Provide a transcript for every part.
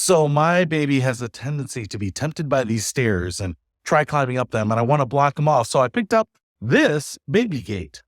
So my baby has a tendency to be tempted by these stairs and try climbing up them, and I want to block them off. So I picked up this baby gate.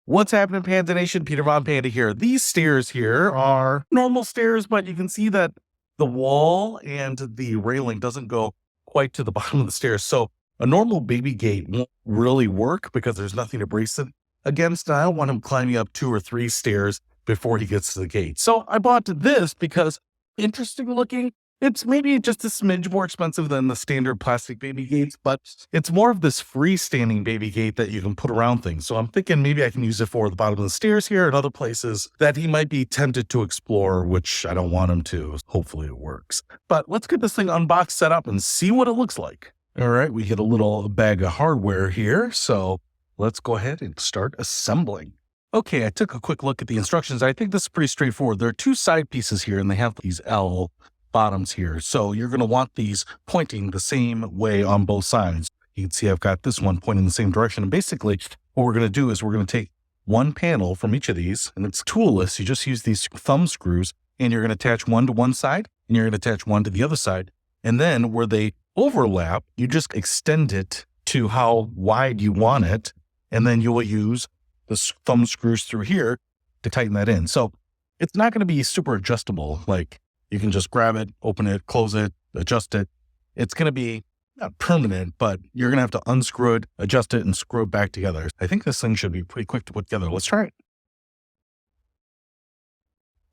What's happening, Panda Nation? Peter Von Panda here. These stairs here are normal stairs, but you can see that the wall and the railing doesn't go quite to the bottom of the stairs. So a normal baby gate won't really work because there's nothing to brace it against. I don't want him climbing up 2 or 3 stairs before he gets to the gate. So I bought this because interesting looking. It's maybe just a smidge more expensive than the standard plastic baby gates, but it's more of this freestanding baby gate that you can put around things. So I'm thinking maybe I can use it for the bottom of the stairs here and other places that he might be tempted to explore, which I don't want him to. Hopefully it works. But let's get this thing unboxed, set up, and see what it looks like. All right, we get a little bag of hardware here. So let's go ahead and start assembling. Okay, I took a quick look at the instructions. I think this is pretty straightforward. There are 2 side pieces here, and they have these L bottoms here. So you're going to want these pointing the same way on both sides. You can see I've got this one pointing the same direction. And basically what we're going to do is we're going to take one panel from each of these, and it's toolless. You just use these thumb screws, and you're going to attach one to one side, and you're going to attach one to the other side. And then where they overlap, you just extend it to how wide you want it. And then you will use the thumb screws through here to tighten that in. So it's not going to be super adjustable. Like, you can just grab it, open it, close it, adjust it. It's going to be not permanent, but you're going to have to unscrew it, adjust it, and screw it back together. I think this thing should be pretty quick to put together. Let's try it.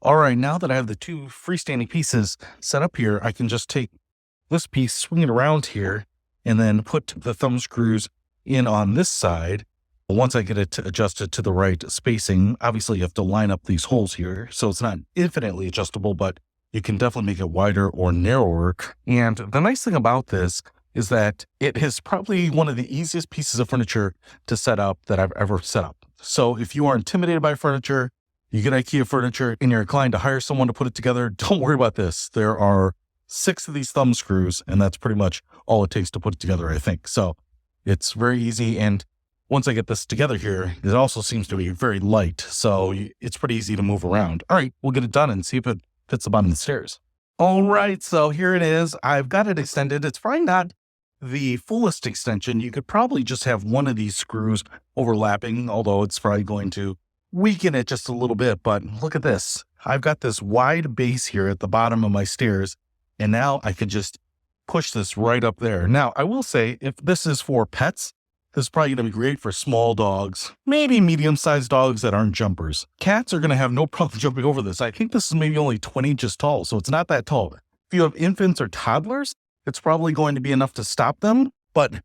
All right, now that I have the 2 freestanding pieces set up here, I can just take this piece, swing it around here, and then put the thumb screws in on this side. Once I get it adjusted to the right spacing, obviously you have to line up these holes here. So it's not infinitely adjustable, but you can definitely make it wider or narrower. And the nice thing about this is that it is probably one of the easiest pieces of furniture to set up that I've ever set up. So if you are intimidated by furniture, you get IKEA furniture and you're inclined to hire someone to put it together, don't worry about this. There are 6 of these thumb screws, and that's pretty much all it takes to put it together, I think. So it's very easy. And once I get this together here, it also seems to be very light. So it's pretty easy to move around. All right, we'll get it done and see if it fits the bottom of the stairs. All right, so here it is. I've got it extended. It's probably not the fullest extension. You could probably just have one of these screws overlapping, although it's probably going to weaken it just a little bit. But look at this. I've got this wide base here at the bottom of my stairs, and now I could just push this right up there. Now, I will say, if this is for pets, this is probably going to be great for small dogs, maybe medium-sized dogs that aren't jumpers. Cats are going to have no problem jumping over this. I think this is maybe only 20 inches tall, so it's not that tall. If you have infants or toddlers, it's probably going to be enough to stop them, but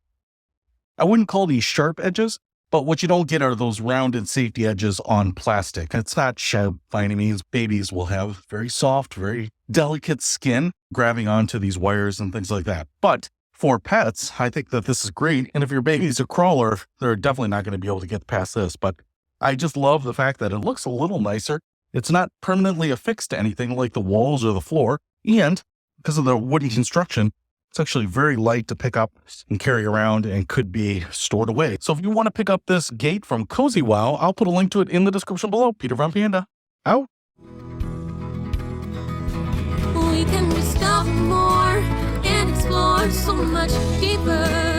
I wouldn't call these sharp edges, but what you don't get are those rounded safety edges on plastic. It's not sharp by any means. Babies will have very soft, very delicate skin grabbing onto these wires and things like that. But for pets, I think that this is great. And if your baby's a crawler, they're definitely not going to be able to get past this. But I just love the fact that it looks a little nicer. It's not permanently affixed to anything like the walls or the floor. And because of the wooden construction, it's actually very light to pick up and carry around and could be stored away. So if you want to pick up this gate from COZIWOW, I'll put a link to it in the description below. Peter Von Panda, out. We can discover more and explore so much deeper.